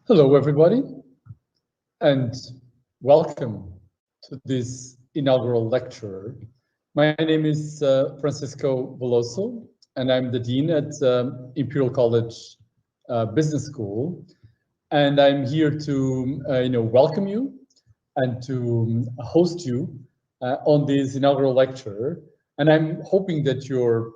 Hello, everybody, and welcome to this inaugural lecture. My name is Francisco Veloso, and I'm the Dean at Imperial College Business School. And I'm here to welcome you and to host you on this inaugural lecture. And I'm hoping that you're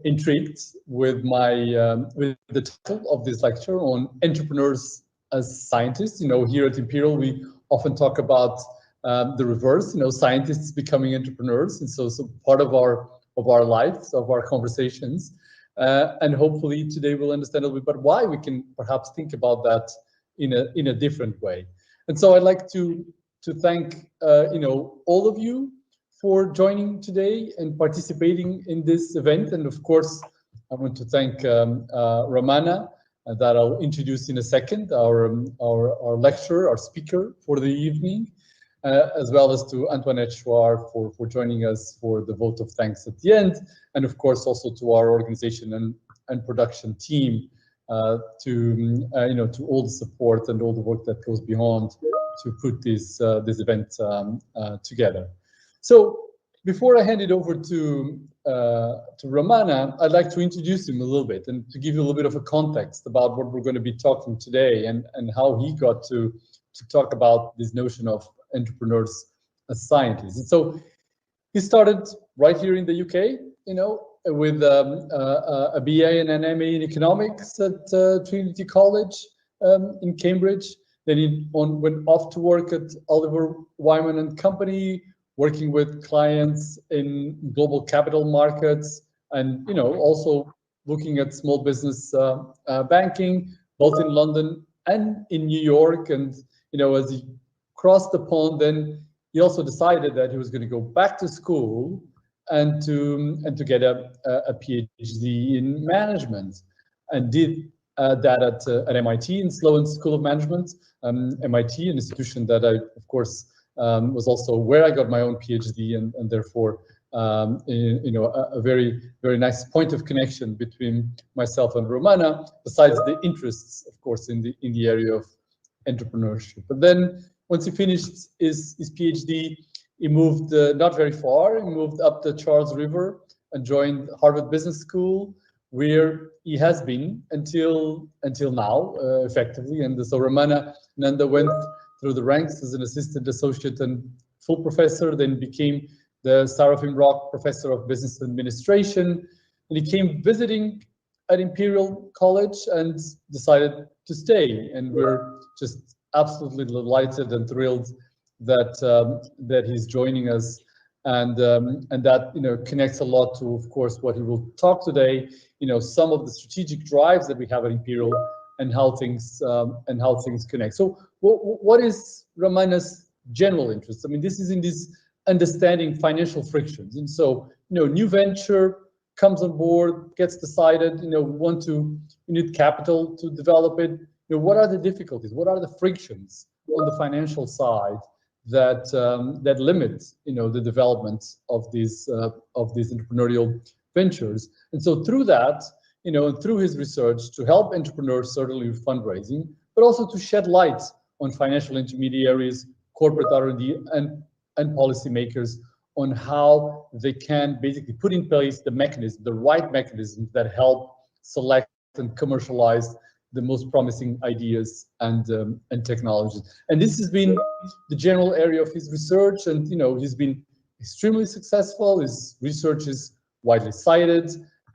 intrigued with with the title of this lecture on entrepreneurs as scientists. Here at Imperial, we often talk about the reverse, scientists becoming entrepreneurs. And so part of our lives, of our conversations. And hopefully today we'll understand a little bit about why we can perhaps think about that in a different way. And so I'd like to thank all of you for joining today and participating in this event. And of course, I want to thank Ramana, that I'll introduce in a second, our lecturer, our speaker for the evening, as well as to Antoinette Chouard for joining us for the vote of thanks at the end, and of course also to our organization and production team, to all the support and all the work that goes beyond to put this event together. So before I hand it over to Ramana, I'd like to introduce him a little bit and to give you a little bit of a context about what we're going to be talking today and how he got to talk about this notion of entrepreneurs as scientists. And so he started right here in the UK, with a BA and an MA in economics at Trinity College in Cambridge. Then he went off to work at Oliver Wyman and Company, working with clients in global capital markets, and also looking at small business banking, both in London and in New York. And as he crossed the pond, then he also decided that he was going to go back to school and to get a PhD in management, and did that at MIT in Sloan School of Management. MIT, an institution that I, of course, was also where I got my own PhD, and therefore, a very, very nice point of connection between myself and Ramana, besides the interests, of course, in the area of entrepreneurship. But then, once he finished his PhD, he moved not very far. He moved up the Charles River and joined Harvard Business School, where he has been until now, effectively. And so Ramana Nanda went through the ranks as an assistant associate and full professor, then became the Seraphim Rock Professor of Business Administration. And he came visiting at Imperial College and decided to stay. And we're just absolutely delighted and thrilled that he's joining us. And that connects a lot to, of course, what he will talk today. Some of the strategic drives that we have at Imperial and how things connect. So what is Ramana's general interest? I mean, this is in this understanding financial frictions. And so, new venture comes on board, gets decided, we need capital to develop it. What are the difficulties? What are the frictions on the financial side that limit, the development of these entrepreneurial ventures? And so through that, through his research to help entrepreneurs, certainly with fundraising, but also to shed light on financial intermediaries, corporate R&D, and policymakers on how they can basically put in place the right mechanisms that help select and commercialize the most promising ideas and technologies. And this has been the general area of his research, and he's been extremely successful. His research is widely cited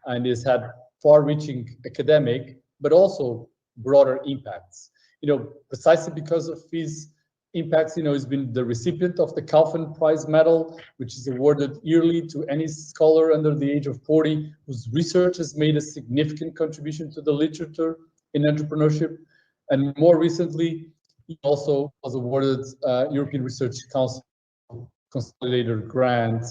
and has had far-reaching academic, but also broader impacts. Precisely because of his impacts, he's been the recipient of the Kaufman Prize Medal, which is awarded yearly to any scholar under the age of 40 whose research has made a significant contribution to the literature in entrepreneurship. And more recently, he also was awarded European Research Council Consolidator Grant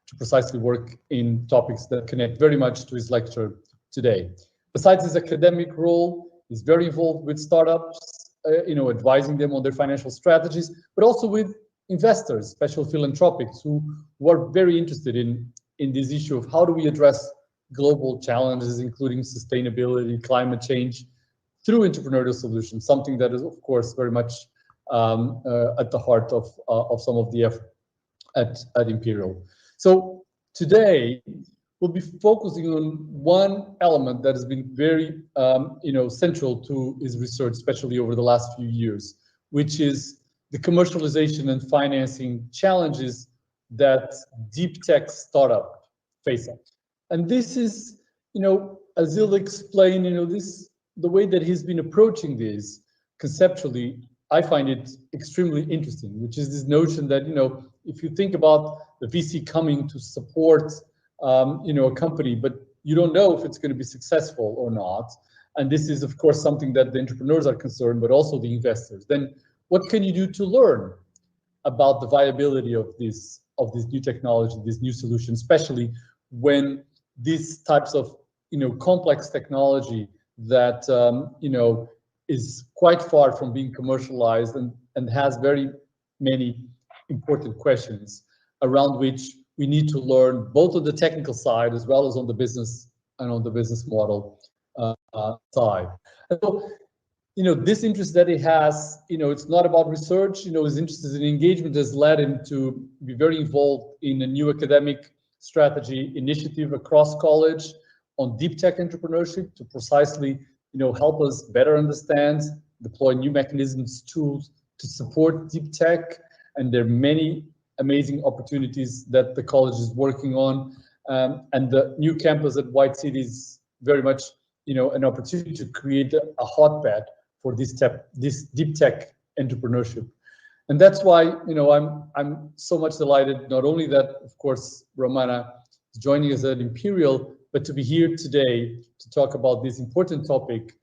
to precisely work in topics that connect very much to his lecture today. Besides his academic role, he's very involved with startups, advising them on their financial strategies, but also with investors, special philanthropics, who are very interested in this issue of how do we address global challenges, including sustainability, climate change, through entrepreneurial solutions, something that is, of course, very much at the heart of some of the effort at Imperial. So today, we'll be focusing on one element that has been very central to his research, especially over the last few years, which is the commercialization and financing challenges that deep tech startup face. And this is, as he'll explain, the way that he's been approaching this conceptually, I find it extremely interesting, which is this notion that, if you think about the VC coming to support, a company, but you don't know if it's going to be successful or not. And this is, of course, something that the entrepreneurs are concerned, but also the investors. Then what can you do to learn about the viability of this new technology, this new solution, especially when these types of, complex technology that, is quite far from being commercialized and has very many important questions around which we need to learn both on the technical side as well as on the business and on the business model side. And so, this interest that he has, it's not about research, his interest in engagement has led him to be very involved in a new academic strategy initiative across college on deep tech entrepreneurship to precisely, help us better understand, deploy new mechanisms, tools to support deep tech. And there are many amazing opportunities that the college is working on. And the new campus at White City is very much, an opportunity to create a hotbed for this deep tech entrepreneurship. And that's why, I'm so much delighted, not only that, of course, Ramana is joining us at Imperial, but to be here today to talk about this important topic,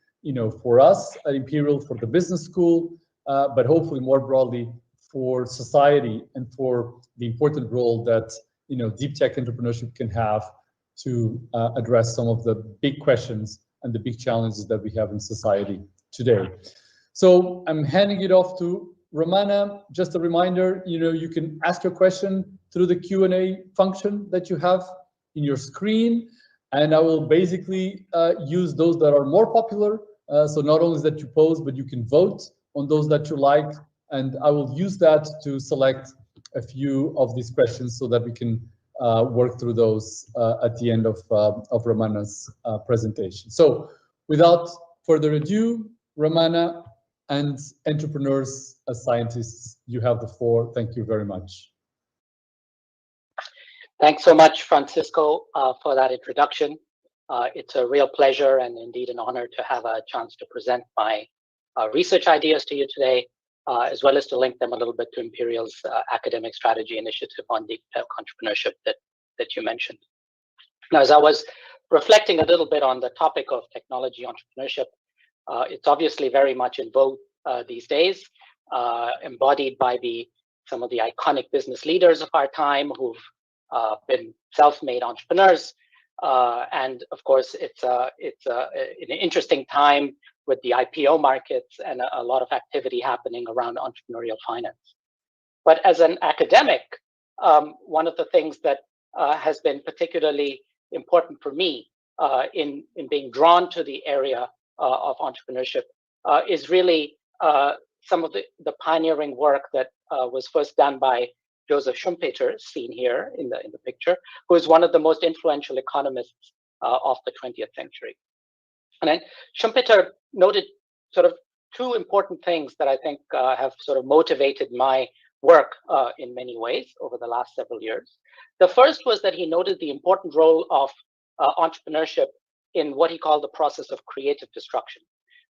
for us at Imperial, for the business school, but hopefully more broadly for society and for the important role that, deep tech entrepreneurship can have to address some of the big questions and the big challenges that we have in society today. So I'm handing it off to Ramana. Just a reminder, you can ask your question through the Q&A function that you have in your screen. And I will basically use those that are more popular. So not only that you pose, but you can vote on those that you like. And I will use that to select a few of these questions so that we can work through those at the end of Ramana's presentation. So without further ado, Ramana and entrepreneurs as scientists, you have the floor. Thank you very much. Thanks so much, Francisco, for that introduction. It's a real pleasure and indeed an honor to have a chance to present my research ideas to you today, as well as to link them a little bit to Imperial's academic strategy initiative on deep tech entrepreneurship that you mentioned. Now, as I was reflecting a little bit on the topic of technology entrepreneurship, it's obviously very much in vogue these days, embodied by some of the iconic business leaders of our time who've been self-made entrepreneurs. And of course, it's an interesting time with the IPO markets and a lot of activity happening around entrepreneurial finance. But as an academic, one of the things that has been particularly important for me in being drawn to the area of entrepreneurship is really some of the pioneering work that was first done by Joseph Schumpeter, seen here in the picture, who is one of the most influential economists of the 20th century. And then Schumpeter noted sort of two important things that I think have sort of motivated my work in many ways over the last several years. The first was that he noted the important role of entrepreneurship in what he called the process of creative destruction,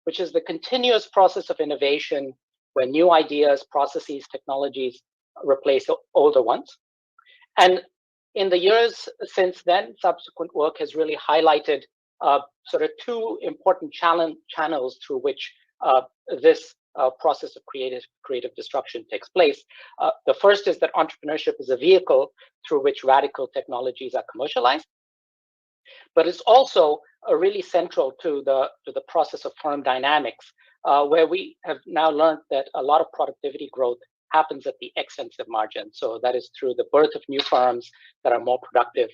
which is the continuous process of innovation where new ideas, processes, technologies replace older ones. And in the years since then, subsequent work has really highlighted sort of two important channels through which this process of creative destruction takes place. The first is that entrepreneurship is a vehicle through which radical technologies are commercialized, but it's also really central to the process of firm dynamics, where we have now learned that a lot of productivity growth happens at the expense of margin. So that is through the birth of new firms that are more productive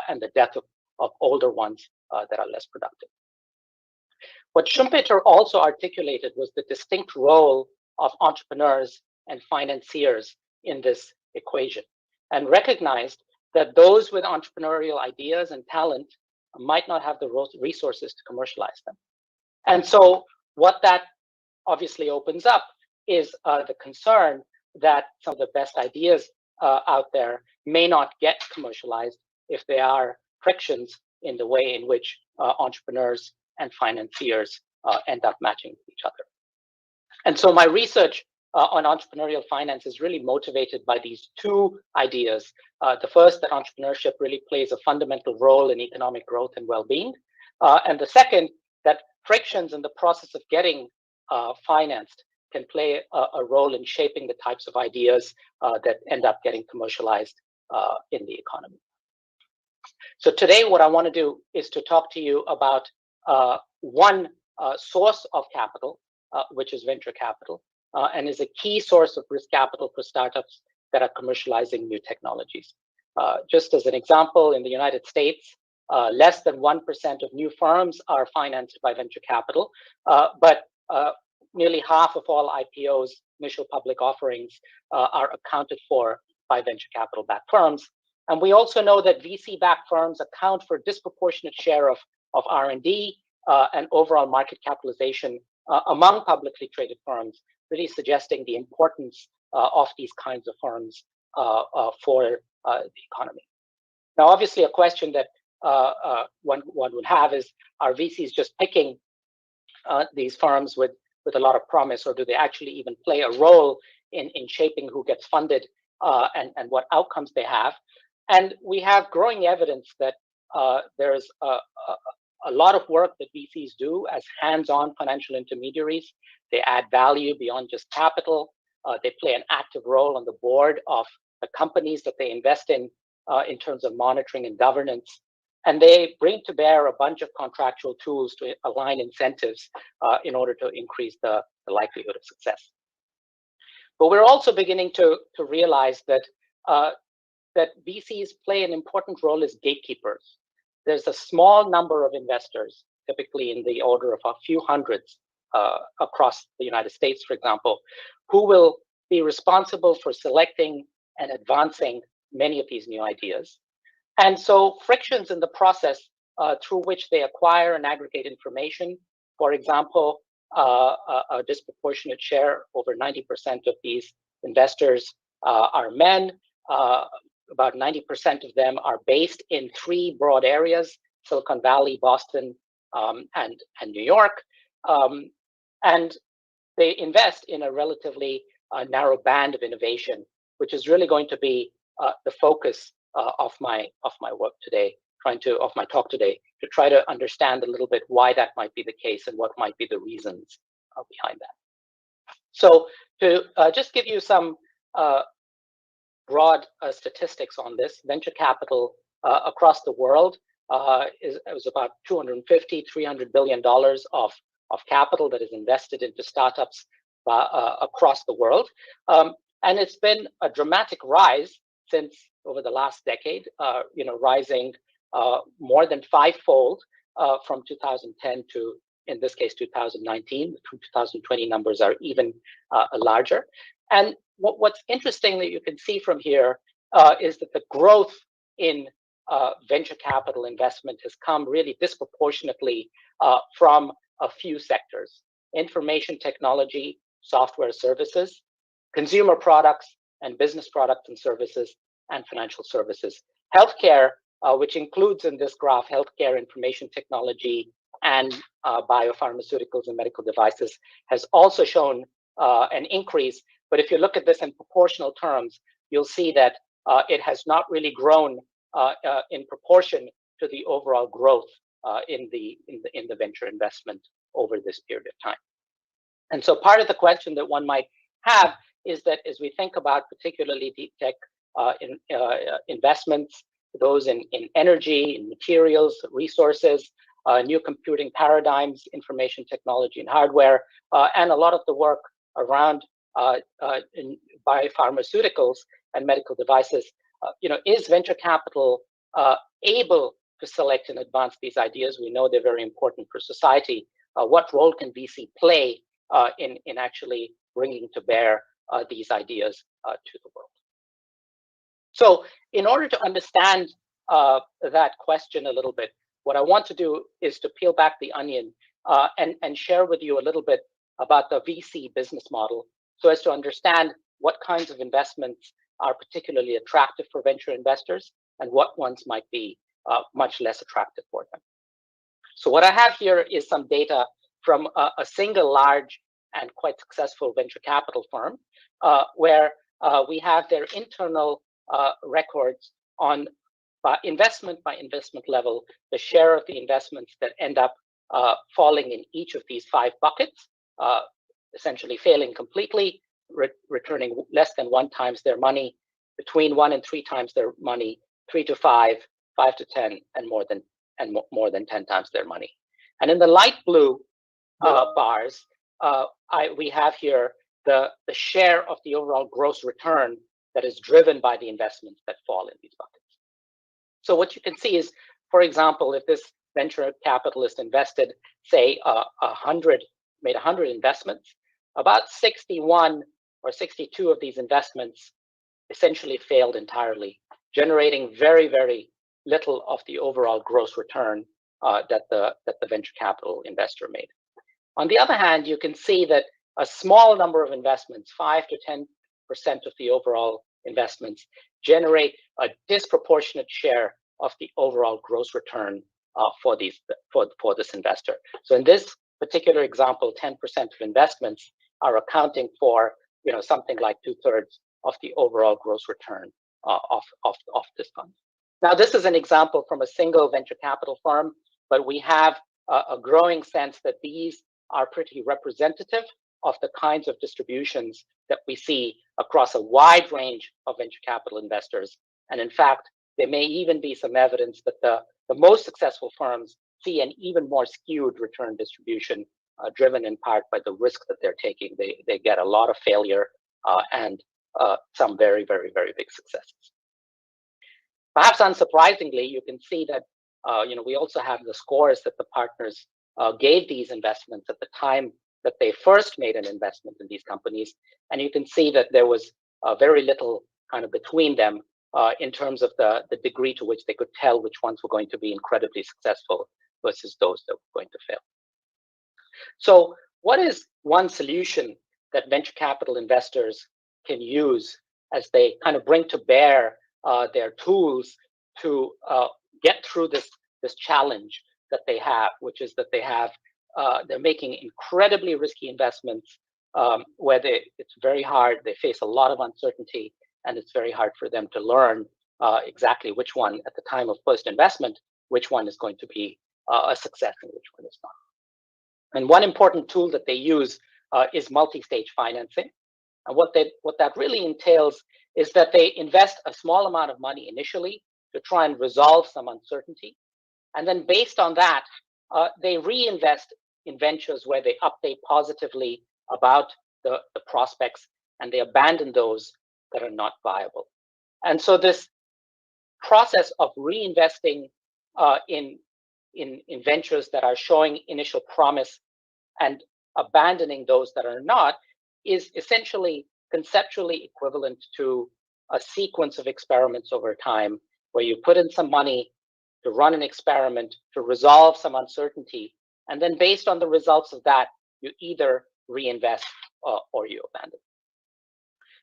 and the death of older ones that are less productive. What Schumpeter also articulated was the distinct role of entrepreneurs and financiers in this equation, and recognized that those with entrepreneurial ideas and talent might not have the resources to commercialize them. And so what that obviously opens up is the concern that some of the best ideas out there may not get commercialized if there are frictions in the way in which entrepreneurs and financiers end up matching with each other. And so my research on entrepreneurial finance is really motivated by these two ideas. The first, that entrepreneurship really plays a fundamental role in economic growth and well-being. And the second, that frictions in the process of getting financed can play a role in shaping the types of ideas that end up getting commercialized in the economy. So today, what I want to do is to talk to you about one source of capital, which is venture capital, and is a key source of risk capital for startups that are commercializing new technologies. Just as an example, in the United States, less than 1% of new firms are financed by venture capital, but nearly half of all IPOs, initial public offerings, are accounted for by venture capital-backed firms. And we also know that VC-backed firms account for a disproportionate share of R&D and overall market capitalization among publicly traded firms, really suggesting the importance of these kinds of firms for the economy. Now, obviously, a question that one would have is, are VCs just picking these firms with a lot of promise, or do they actually even play a role in shaping who gets funded and what outcomes they have? And we have growing evidence that there's a lot of work that VCs do as hands-on financial intermediaries. They add value beyond just capital. They play an active role on the board of the companies that they invest in terms of monitoring and governance. And they bring to bear a bunch of contractual tools to align incentives in order to increase the likelihood of success. But we're also beginning to realize that that VCs play an important role as gatekeepers. There's a small number of investors, typically in the order of a few hundreds across the United States, for example, who will be responsible for selecting and advancing many of these new ideas. And so frictions in the process through which they acquire and aggregate information, for example, a disproportionate share, over 90% of these investors are men. About 90% of them are based in three broad areas: Silicon Valley, Boston, and New York. And they invest in a relatively narrow band of innovation, which is really going to be the focus of my work today, of my talk today, to try to understand a little bit why that might be the case and what might be the reasons behind that. So to just give you some broad statistics on this, venture capital across the world it was about $250–300 billion of capital that is invested into startups across the world, and it's been a dramatic rise since over the last decade. Rising more than fivefold from 2010 to, in this case, 2019. The 2020 numbers are even larger. And what's interesting that you can see from here is that the growth in venture capital investment has come really disproportionately from a few sectors: information technology, software services, consumer products and business products and services, and financial services. Healthcare, which includes in this graph healthcare, information technology, and biopharmaceuticals and medical devices, has also shown an increase. But if you look at this in proportional terms, you'll see that it has not really grown in proportion to the overall growth in the venture investment over this period of time. And so part of the question that one might have is that as we think about particularly deep tech investments, those in energy, in materials, resources, new computing paradigms, information technology and hardware, and a lot of the work around in biopharmaceuticals and medical devices, is venture capital able to select and advance these ideas? We know they're very important for society, what role can VC play in actually bringing to bear these ideas to the world. So in order to understand that question a little bit, what I want to do is to peel back the onion and share with you a little bit about the VC business model, so as to understand what kinds of investments are particularly attractive for venture investors and what ones might be much less attractive for them. So what I have here is some data from a single large and quite successful venture capital firm, where we have their internal records on investment by investment level, the share of the investments that end up falling in each of these 5 buckets, essentially failing completely, returning less than 1 times their money, between 1 and 3 times their money, 3 to 5, 5 to 10, and more than 10 times their money. And in the light blue bars, we have here the share of the overall gross return that is driven by the investments that fall in these buckets. So what you can see is, for example, if this venture capitalist invested, say, made 100 investments, about 61 or 62 of these investments essentially failed entirely, generating very, very little of the overall gross return that the venture capital investor made. On the other hand, you can see that a small number of investments, 5 to 10% of the overall investments, generate a disproportionate share of the overall gross return for this investor. So in this particular example, 10% of investments are accounting for something like 2/3 of the overall gross return of this fund. Now, this is an example from a single venture capital firm, but we have a growing sense that these are pretty representative of the kinds of distributions that we see across a wide range of venture capital investors. And in fact, there may even be some evidence that the most successful firms see an even more skewed return distribution, driven in part by the risk that they're taking. They get a lot of failure and some very, very, very big successes. Perhaps unsurprisingly, you can see that we also have the scores that the partners gave these investments at the time that they first made an investment in these companies, and you can see that there was very little kind of between them in terms of the degree to which they could tell which ones were going to be incredibly successful versus those that were going to fail. So what is one solution that venture capital investors can use as they kind of bring to bear their tools to get through this challenge that they have, which is that they're making incredibly risky investments where it's very hard, they face a lot of uncertainty, and it's very hard for them to learn exactly which one at the time of first investment, which one is going to be a success and which one is not. And one important tool that they use is multi-stage financing. And what that really entails is that they invest a small amount of money initially to try and resolve some uncertainty. And then based on that, they reinvest in ventures where they update positively about the prospects, and they abandon those that are not viable. And so this process of reinvesting in ventures that are showing initial promise and abandoning those that are not is essentially conceptually equivalent to a sequence of experiments over time, where you put in some money to run an experiment to resolve some uncertainty, and then based on the results of that, you either reinvest or you abandon.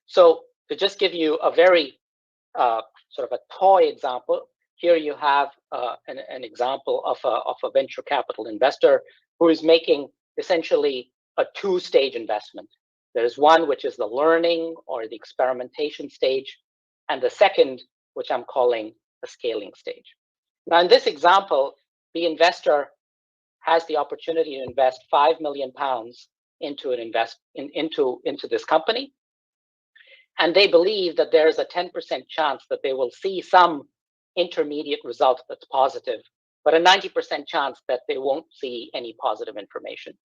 So to just give you a very sort of a toy example, here you have an example of a venture capital investor who is making essentially a 2-stage investment. There's one which is the learning or the experimentation stage, and the second, which I'm calling the scaling stage. Now, in this example, the investor has the opportunity to invest £5 million into this company, and they believe that there is a 10% chance that they will see some intermediate result that's positive, but a 90% chance that they won't see any positive information.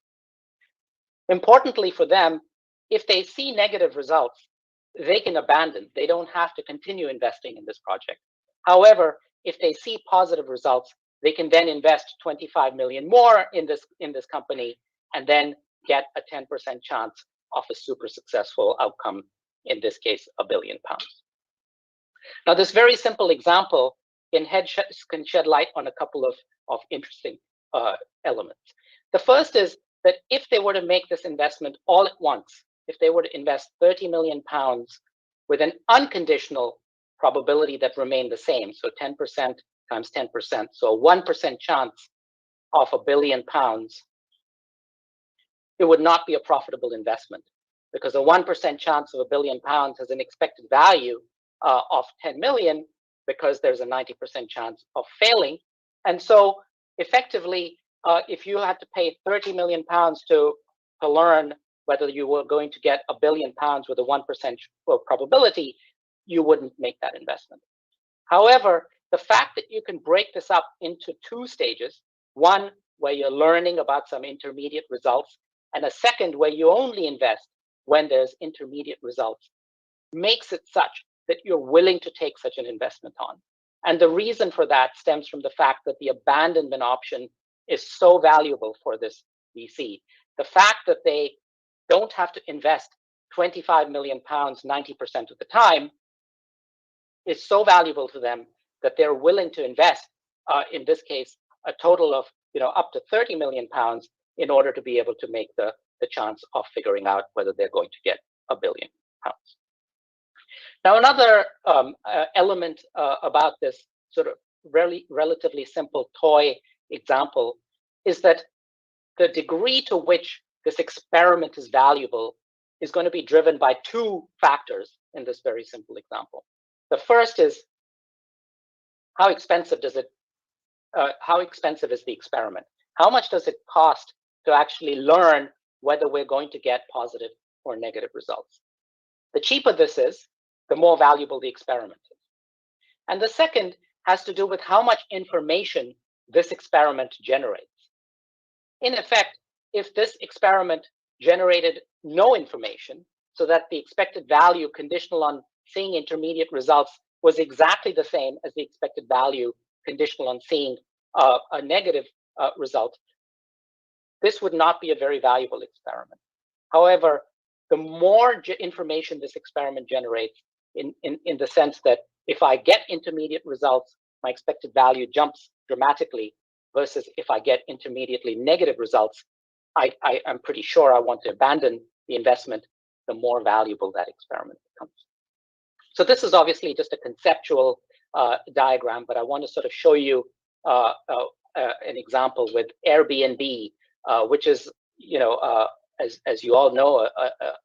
Importantly for them, if they see negative results, they can abandon. They don't have to continue investing in this project. However, if they see positive results, they can then invest 25 million more in this company and then get a 10% chance of a super successful outcome, in this case, £1 billion. Now, this very simple example can shed light on a couple of interesting elements. The first is that if they were to make this investment all at once, if they were to invest £30 million with an unconditional probability that remained the same, so 10% times 10%, so a 1% chance of £1 billion, it would not be a profitable investment, because a 1% chance of £1 billion has an expected value of 10 million, because there's a 90% chance of failing. And so effectively, if you had to pay 30 million pounds to learn whether you were going to get £1 billion with a 1% probability, you wouldn't make that investment. However, the fact that you can break this up into two stages, one where you're learning about some intermediate results, and a second where you only invest when there's intermediate results, makes it such that you're willing to take such an investment on. And the reason for that stems from the fact that the abandonment option is so valuable for this VC. The fact that they don't have to invest 25 million pounds 90% of the time is so valuable to them that they're willing to invest, in this case, a total of up to 30 million pounds in order to be able to make the chance of figuring out whether they're going to get £1 billion. Now, another element about this sort of relatively simple toy example is that the degree to which this experiment is valuable is going to be driven by two factors in this very simple example. The first is how expensive is the experiment? How much does it cost to actually learn whether we're going to get positive or negative results? The cheaper this is, the more valuable the experiment is. And the second has to do with how much information this experiment generates. In effect, if this experiment generated no information, so that the expected value conditional on seeing intermediate results was exactly the same as the expected value conditional on seeing a negative result, this would not be a very valuable experiment. However, the more information this experiment generates, in the sense that if I get intermediate results, my expected value jumps dramatically, versus if I get intermediately negative results, I'm pretty sure I want to abandon the investment, the more valuable that experiment becomes. So this is obviously just a conceptual diagram, but I want to sort of show you an example with Airbnb, which is, as you all know,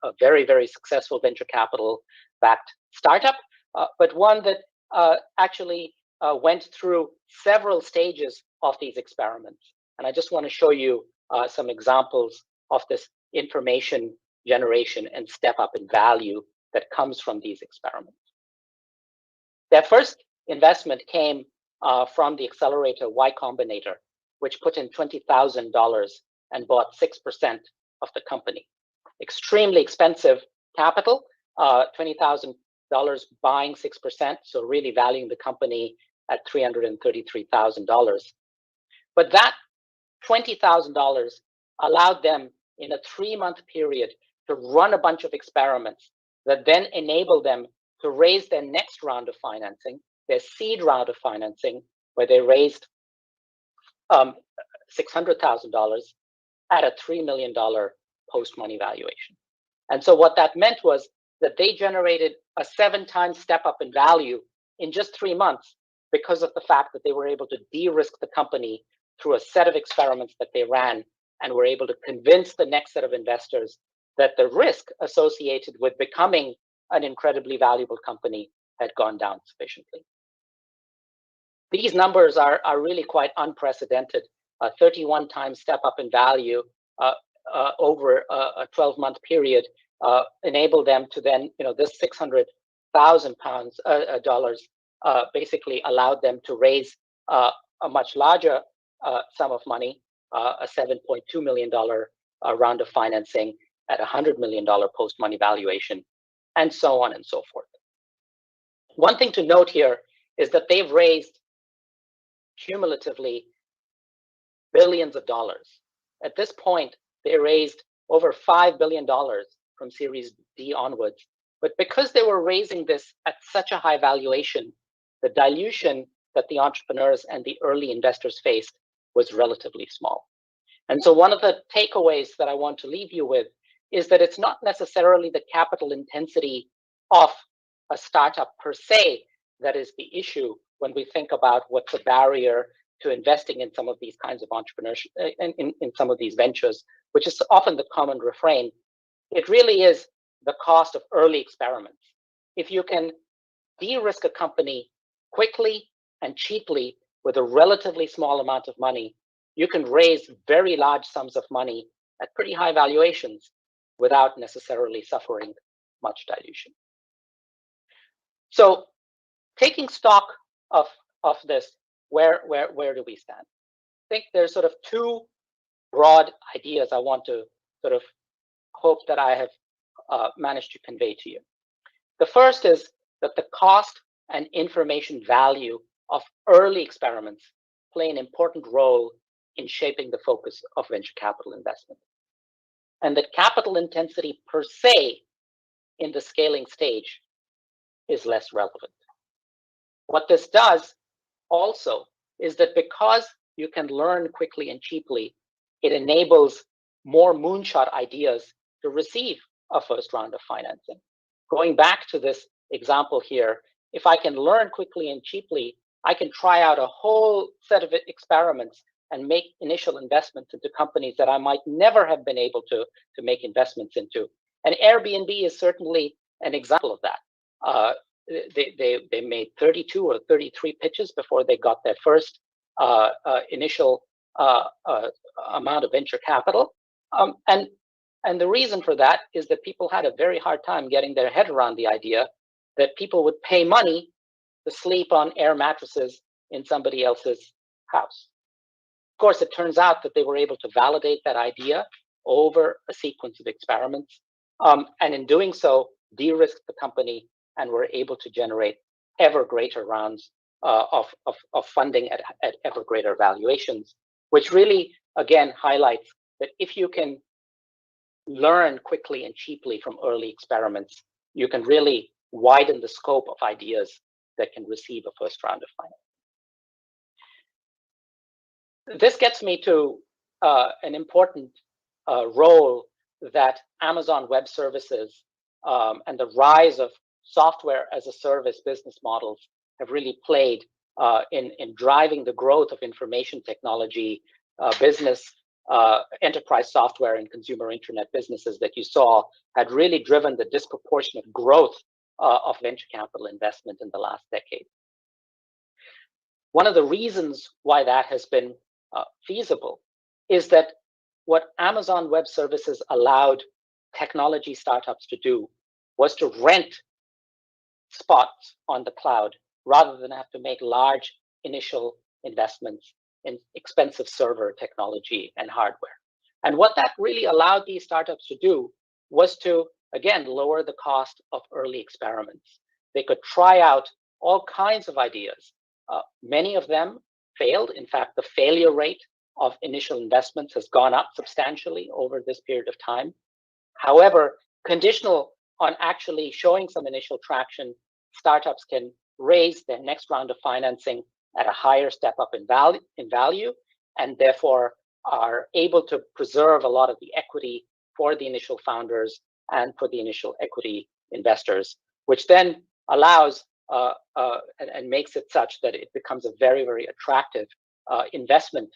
a very, very successful venture capital-backed startup, but one that actually went through several stages of these experiments. And I just want to show you some examples of this information generation and step up in value that comes from these experiments. Their first investment came from the accelerator Y Combinator, which put in $20,000 and bought 6% of the company. Extremely expensive capital, $20,000 buying 6%, so really valuing the company at $333,000. But that $20,000 allowed them in a 3-month period to run a bunch of experiments that then enabled them to raise their next round of financing, their seed round of financing, where they raised $600,000 at a $3 million post-money valuation. And so what that meant was that they generated a 7-time step up in value in just 3 months, because of the fact that they were able to de-risk the company through a set of experiments that they ran, and were able to convince the next set of investors that the risk associated with becoming an incredibly valuable company had gone down sufficiently. These numbers are really quite unprecedented. A 31-time step up in value over a 12-month period enabled them to then, this $600,000 basically allowed them to raise a much larger sum of money, a $7.2 million round of financing at a $100 million post-money valuation, and so on and so forth. One thing to note here is that they've raised cumulatively billions of dollars. At this point, they raised over $5 billion from Series D onwards. But because they were raising this at such a high valuation, the dilution that the entrepreneurs and the early investors faced was relatively small. And so one of the takeaways that I want to leave you with is that it's not necessarily the capital intensity of a startup per se that is the issue when we think about what's a barrier to investing in some of these kinds of entrepreneurship, in some of these ventures, which is often the common refrain. It really is the cost of early experiments. If you can de-risk a company quickly and cheaply with a relatively small amount of money, you can raise very large sums of money at pretty high valuations without necessarily suffering much dilution. So taking stock of this, where do we stand? I think there's sort of two broad ideas I want to sort of hope that I have managed to convey to you. The first is that the cost and information value of early experiments play an important role in shaping the focus of venture capital investment. And that capital intensity per se in the scaling stage is less relevant. What this does also is that because you can learn quickly and cheaply, it enables more moonshot ideas to receive a first round of financing. Going back to this example here, if I can learn quickly and cheaply, I can try out a whole set of experiments and make initial investments into companies that I might never have been able to make investments into. And Airbnb is certainly an example of that. They made 32 or 33 pitches before they got their first initial amount of venture capital. And the reason for that is that people had a very hard time getting their head around the idea that people would pay money to sleep on air mattresses in somebody else's house. Of course, it turns out that they were able to validate that idea over a sequence of experiments, and in doing so, de-risked the company and were able to generate ever greater rounds of funding at ever greater valuations, which really, again, highlights that if you can learn quickly and cheaply from early experiments, you can really widen the scope of ideas that can receive a first round of finance. This gets me to an important role that Amazon Web Services and the rise of software as a service business models have really played in driving the growth of information technology business, enterprise software and consumer internet businesses that you saw had really driven the disproportionate growth of venture capital investment in the last decade. One of the reasons why that has been feasible is that what Amazon Web Services allowed technology startups to do was to rent spots on the cloud rather than have to make large initial investments in expensive server technology and hardware. And what that really allowed these startups to do was to, again, lower the cost of early experiments. They could try out all kinds of ideas. Many of them failed. In fact, the failure rate of initial investments has gone up substantially over this period of time. However, conditional on actually showing some initial traction, startups can raise their next round of financing at a higher step up in value, and therefore are able to preserve a lot of the equity for the initial founders and for the initial equity investors, which then allows and makes it such that it becomes a very, very attractive investment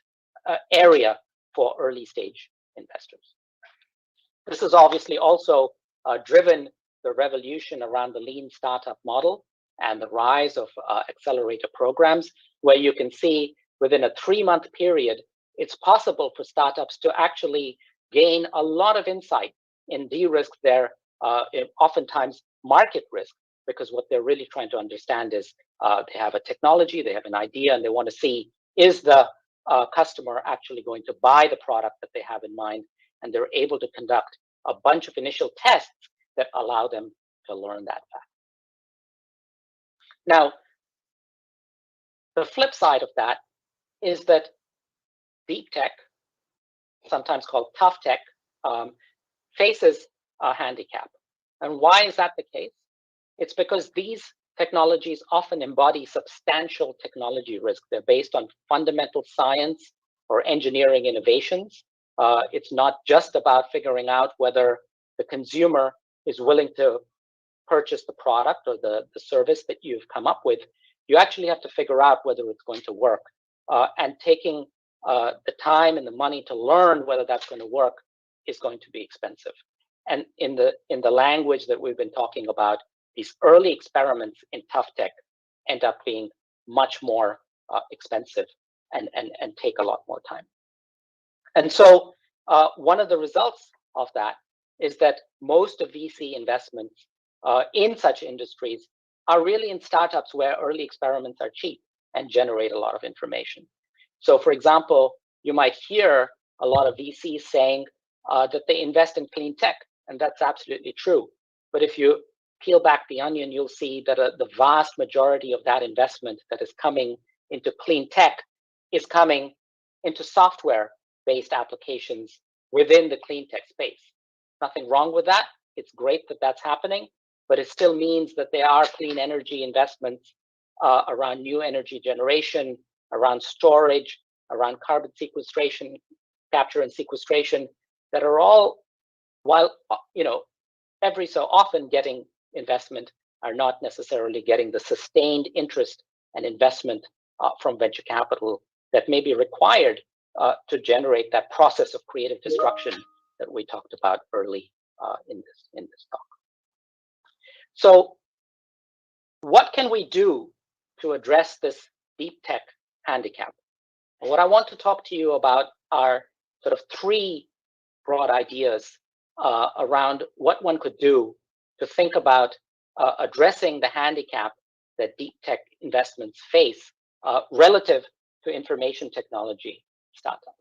area for early stage investors. This has obviously also driven the revolution around the lean startup model and the rise of accelerator programs, where you can see within a 3-month period, it's possible for startups to actually gain a lot of insight and de-risk their oftentimes market risk, because what they're really trying to understand is they have a technology, they have an idea, and they want to see, is the customer actually going to buy the product that they have in mind? And they're able to conduct a bunch of initial tests that allow them to learn that fact. Now, the flip side of that is that deep tech, sometimes called tough tech, faces a handicap. And why is that the case? It's because these technologies often embody substantial technology risk. They're based on fundamental science or engineering innovations. It's not just about figuring out whether the consumer is willing to purchase the product or the service that you've come up with. You actually have to figure out whether it's going to work. And taking the time and the money to learn whether that's going to work is going to be expensive. And in the language that we've been talking about, these early experiments in tough tech end up being much more expensive and take a lot more time. And so one of the results of that is that most of VC investments in such industries are really in startups where early experiments are cheap and generate a lot of information. So for example, you might hear a lot of VCs saying that they invest in clean tech, and that's absolutely true. But if you peel back the onion, you'll see that the vast majority of that investment that is coming into clean tech is coming into software-based applications within the clean tech space. Nothing wrong with that. It's great that that's happening, but it still means that there are clean energy investments around new energy generation, around storage, around carbon sequestration, capture and sequestration, that are all, while every so often getting investment, are not necessarily getting the sustained interest and investment from venture capital that may be required to generate that process of creative destruction that we talked about early in this talk. So what can we do to address this deep tech handicap? And what I want to talk to you about are sort of three broad ideas around what one could do to think about addressing the handicap that deep tech investments face relative to information technology startups.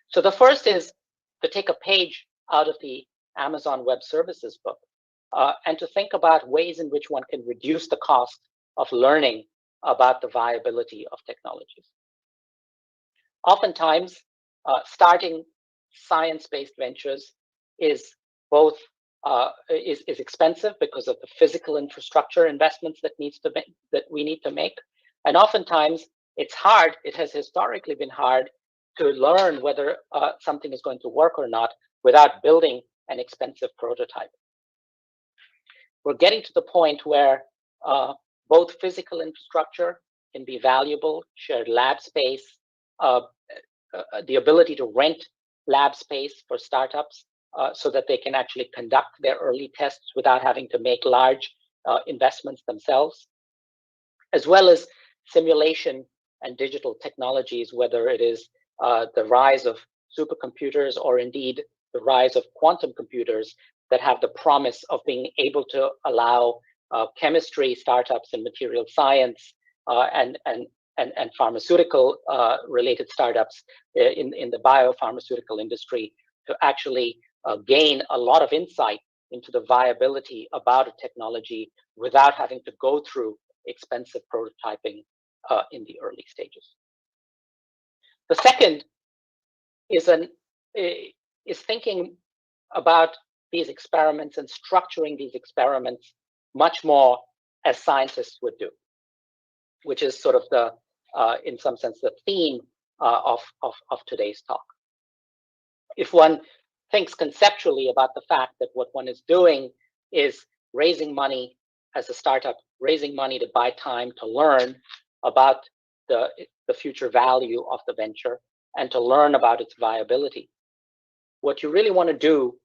So the first is to take a page out of the Amazon Web Services book and to think about ways in which one can reduce the cost of learning about the viability of technologies. Oftentimes, starting science-based ventures is both is expensive because of the physical infrastructure investments that we need to make, and oftentimes it's hard. It has historically been hard to learn whether something is going to work or not without building an expensive prototype. We're getting to the point where both physical infrastructure can be valuable, shared lab space, the ability to rent lab space for startups so that they can actually conduct their early tests without having to make large investments themselves, as well as simulation and digital technologies, whether it is the rise of supercomputers or indeed the rise of quantum computers that have the promise of being able to allow chemistry startups and material science and pharmaceutical related startups in the biopharmaceutical industry to actually gain a lot of insight into the viability about a technology without having to go through expensive prototyping in the early stages. The second is thinking about these experiments and structuring these experiments much more as scientists would do, which is sort of the, in some sense, the theme of today's talk. If one thinks conceptually about the fact that what one is doing is raising money as a startup, raising money to buy time to learn about the future value of the venture and to learn about its viability. What you really want to do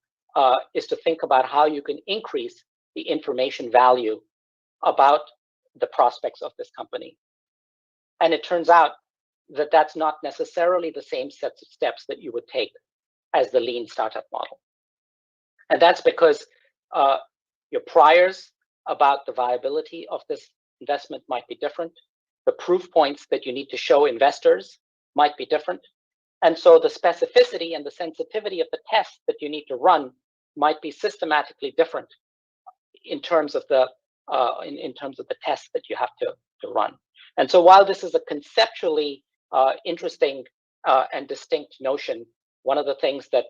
is to think about how you can increase the information value about the prospects of this company. And it turns out that that's not necessarily the same sets of steps that you would take as the lean startup model. And that's because your priors about the viability of this investment might be different. The proof points that you need to show investors might be different. And so the specificity and the sensitivity of the tests that you need to run might be systematically different in terms of the tests that you have to run. And so while this is a conceptually interesting and distinct notion, one of the things that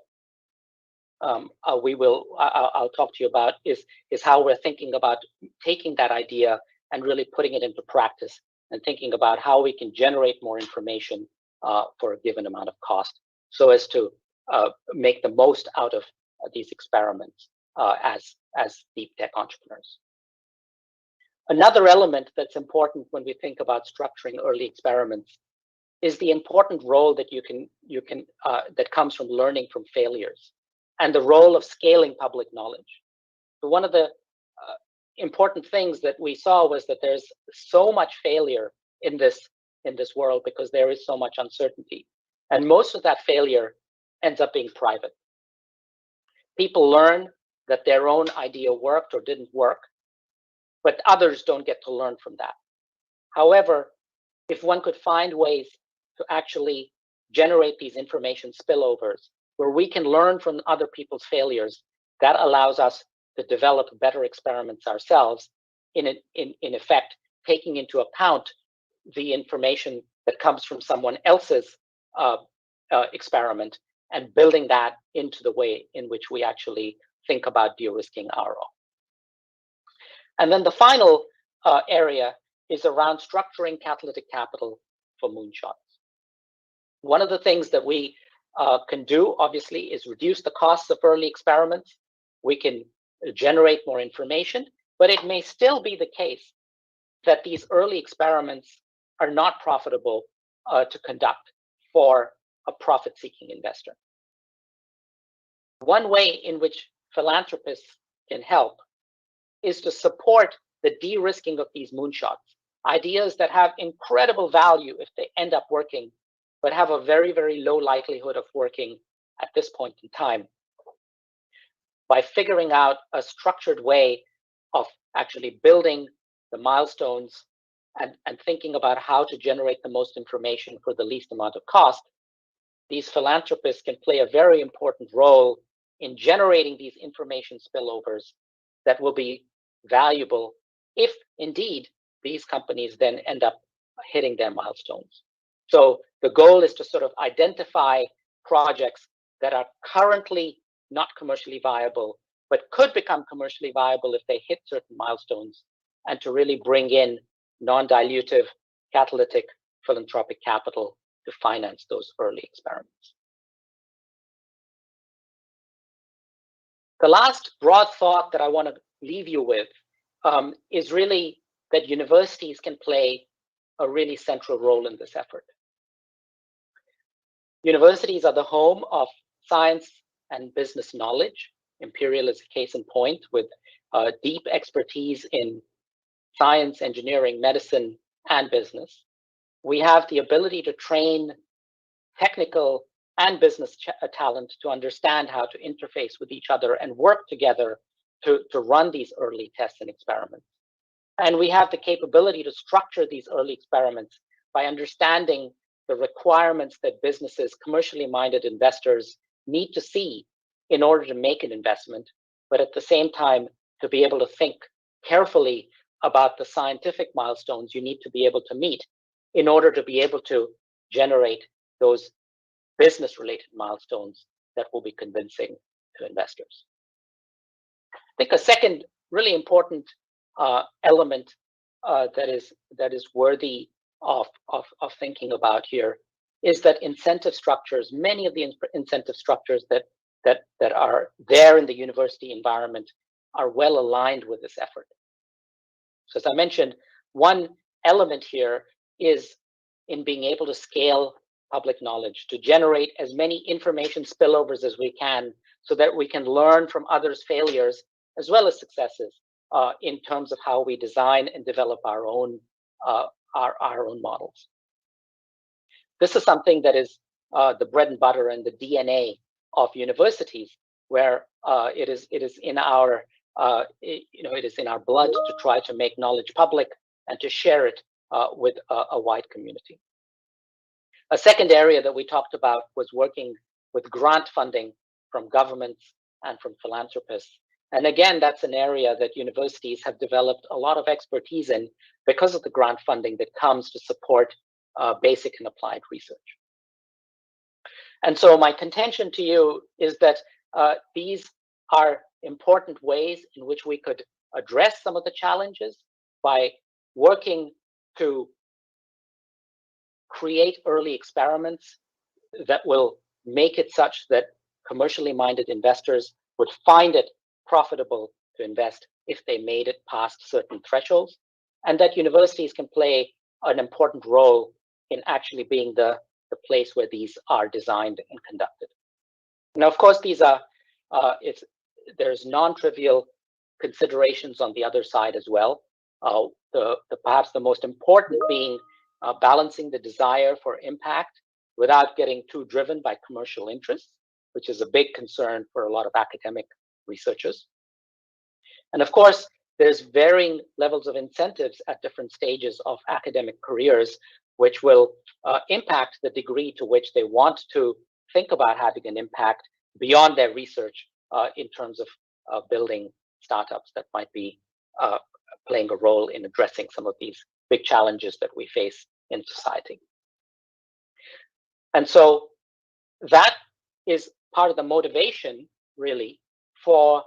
I'll talk to you about is how we're thinking about taking that idea and really putting it into practice and thinking about how we can generate more information for a given amount of cost so as to make the most out of these experiments as deep tech entrepreneurs. Another element that's important when we think about structuring early experiments is the important role that that comes from learning from failures and the role of scaling public knowledge. So one of the important things that we saw was that there's so much failure in this world because there is so much uncertainty, and most of that failure ends up being private. People learn that their own idea worked or didn't work, but others don't get to learn from that. However, if one could find ways to actually generate these information spillovers where we can learn from other people's failures, that allows us to develop better experiments ourselves, in effect, taking into account the information that comes from someone else's experiment and building that into the way in which we actually think about de-risking our own. And then the final area is around structuring catalytic capital for moonshots. One of the things that we can do, obviously, is reduce the costs of early experiments. We can generate more information, but it may still be the case that these early experiments are not profitable to conduct for a profit-seeking investor. One way in which philanthropists can help is to support the de-risking of these moonshots, ideas that have incredible value if they end up working, but have a very, very low likelihood of working at this point in time, by figuring out a structured way of actually building the milestones and thinking about how to generate the most information for the least amount of cost. These philanthropists can play a very important role in generating these information spillovers that will be valuable if indeed these companies then end up hitting their milestones. So the goal is to sort of identify projects that are currently not commercially viable, but could become commercially viable if they hit certain milestones, and to really bring in non-dilutive, catalytic, philanthropic capital to finance those early experiments. The last broad thought that I want to leave you with is really that universities can play a really central role in this effort. Universities are the home of science and business knowledge. Imperial is a case in point, with deep expertise in science, engineering, medicine, and business. We have the ability to train technical and business talent to understand how to interface with each other and work together to run these early tests and experiments. And we have the capability to structure these early experiments by understanding the requirements that businesses, commercially minded investors need to see in order to make an investment, but at the same time, to be able to think carefully about the scientific milestones you need to be able to meet in order to be able to generate those business-related milestones that will be convincing to investors. I think a second really important element that is worthy of thinking about here is that incentive structures, many of the incentive structures that are there in the university environment, are well aligned with this effort. So as I mentioned, one element here is in being able to scale public knowledge, to generate as many information spillovers as we can, so that we can learn from others' failures as well as successes in terms of how we design and develop our own models. This is something that is the bread and butter and the DNA of universities, where it is in our it is in our blood to try to make knowledge public and to share it with a wide community. A second area that we talked about was working with grant funding from governments and from philanthropists And again, that's an area that universities have developed a lot of expertise in because of the grant funding that comes to support basic and applied research. And so my contention to you is that these are important ways in which we could address some of the challenges by working to create early experiments that will make it such that commercially minded investors would find it profitable to invest if they made it past certain thresholds, and that universities can play an important role in actually being the place where these are designed and conducted. Now, of course, these are there's non-trivial considerations on the other side as well. Perhaps the most important being balancing the desire for impact without getting too driven by commercial interests, which is a big concern for a lot of academic researchers. And of course, there's varying levels of incentives at different stages of academic careers, which will impact the degree to which they want to think about having an impact beyond their research in terms of building startups that might be playing a role in addressing some of these big challenges that we face in society. And so that is part of the motivation, really, for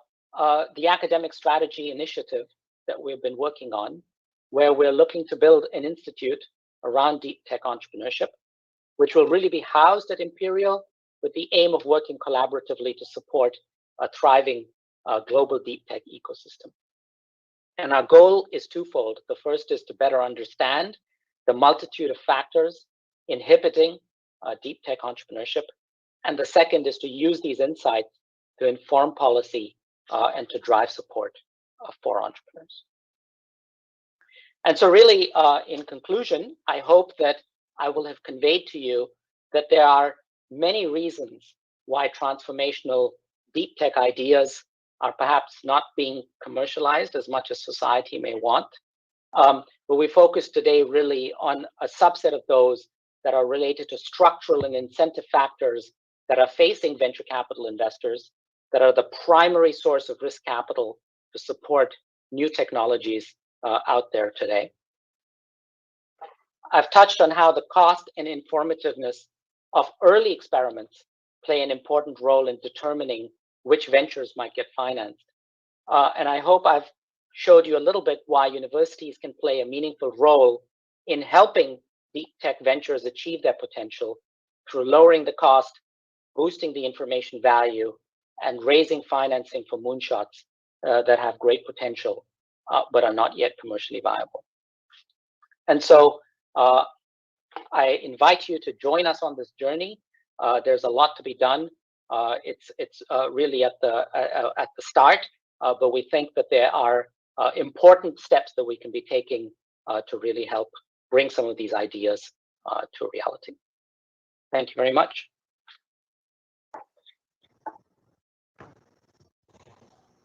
the academic strategy initiative that we've been working on, where we're looking to build an institute around deep tech entrepreneurship, which will really be housed at Imperial with the aim of working collaboratively to support a thriving global deep tech ecosystem. And our goal is twofold. The first is to better understand the multitude of factors inhibiting deep tech entrepreneurship. And the second is to use these insights to inform policy and to drive support for entrepreneurs. And so really, in conclusion, I hope that I will have conveyed to you that there are many reasons why transformational deep tech ideas are perhaps not being commercialized as much as society may want. But we focus today really on a subset of those that are related to structural and incentive factors that are facing venture capital investors, that are the primary source of risk capital to support new technologies out there today. I've touched on how the cost and informativeness of early experiments play an important role in determining which ventures might get financed. And I hope I've showed you a little bit why universities can play a meaningful role in helping deep tech ventures achieve their potential through lowering the cost, boosting the information value, and raising financing for moonshots that have great potential, but are not yet commercially viable. And so I invite you to join us on this journey. There's a lot to be done. It's really at the start, but we think that there are important steps that we can be taking to really help bring some of these ideas to reality. Thank you very much.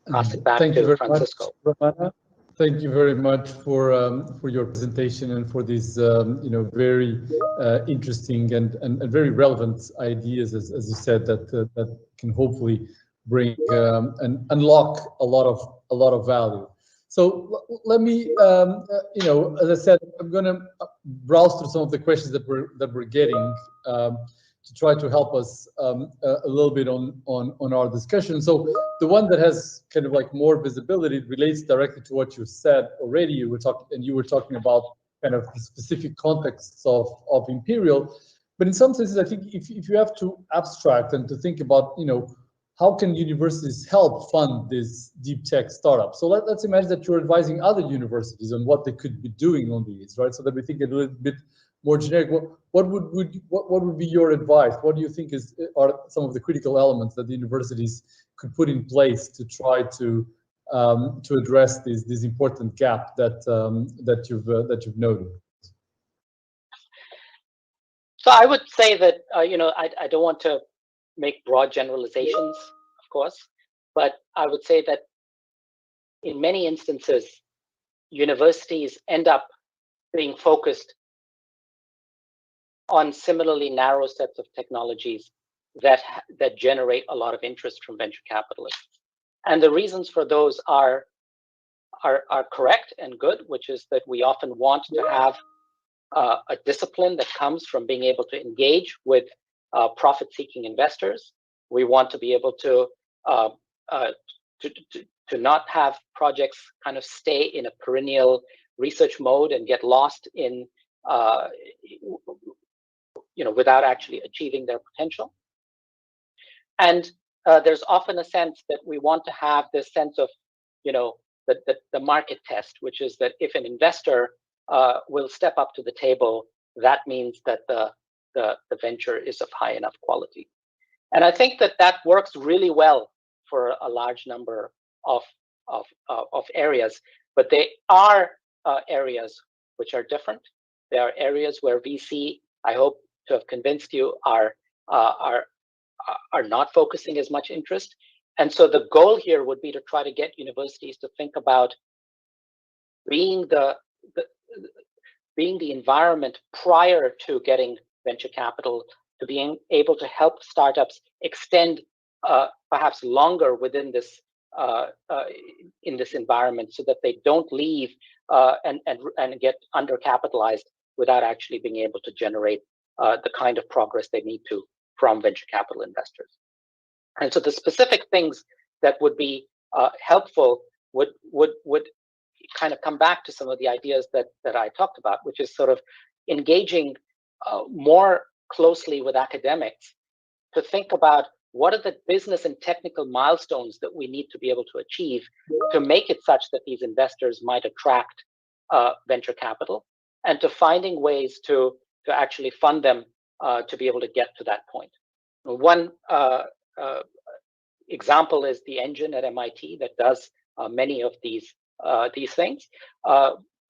Pass it back to Francisco. Ramana. Thank you very much for your presentation and for these very interesting and very relevant ideas, as you said, that can hopefully bring and unlock a lot of value. So let me, as I said, I'm going to browse through some of the questions that we're getting to try to help us a little bit on our discussion. So the one that has kind of like more visibility relates directly to what you said already. You were talking about kind of the specific contexts of Imperial, but in some senses, I think if you have to abstract and to think about, how can universities help fund these deep tech startups? So let's imagine that you're advising other universities on what they could be doing on these, right? So that we think a little bit more generic. What would be your advice? What do you think are some of the critical elements that the universities could put in place to try to address this important gap that you've noted? So I would say that I don't want to make broad generalizations, of course, but I would say that in many instances, universities end up being focused on similarly narrow sets of technologies that generate a lot of interest from venture capitalists. And the reasons for those are correct and good, which is that we often want to have a discipline that comes from being able to engage with profit-seeking investors. We want to be able to not have projects kind of stay in a perennial research mode and get lost in without actually achieving their potential. And there's often a sense that we want to have this sense of the market test, which is that if an investor will step up to the table, that means that the venture is of high enough quality. And I think that works really well for a large number of areas, but they are areas which are different. There are areas where VC, I hope to have convinced you, are not focusing as much interest. And so the goal here would be to try to get universities to think about being the environment prior to getting venture capital, to being able to help startups extend perhaps longer within this in this environment, so that they don't leave and get undercapitalized without actually being able to generate the kind of progress they need to from venture capital investors. And so the specific things that would be helpful would kind of come back to some of the ideas that I talked about, which is sort of engaging more closely with academics to think about what are the business and technical milestones that we need to be able to achieve to make it such that these investors might attract venture capital, and to finding ways to actually fund them to be able to get to that point. One example is the engine at MIT that does many of these things.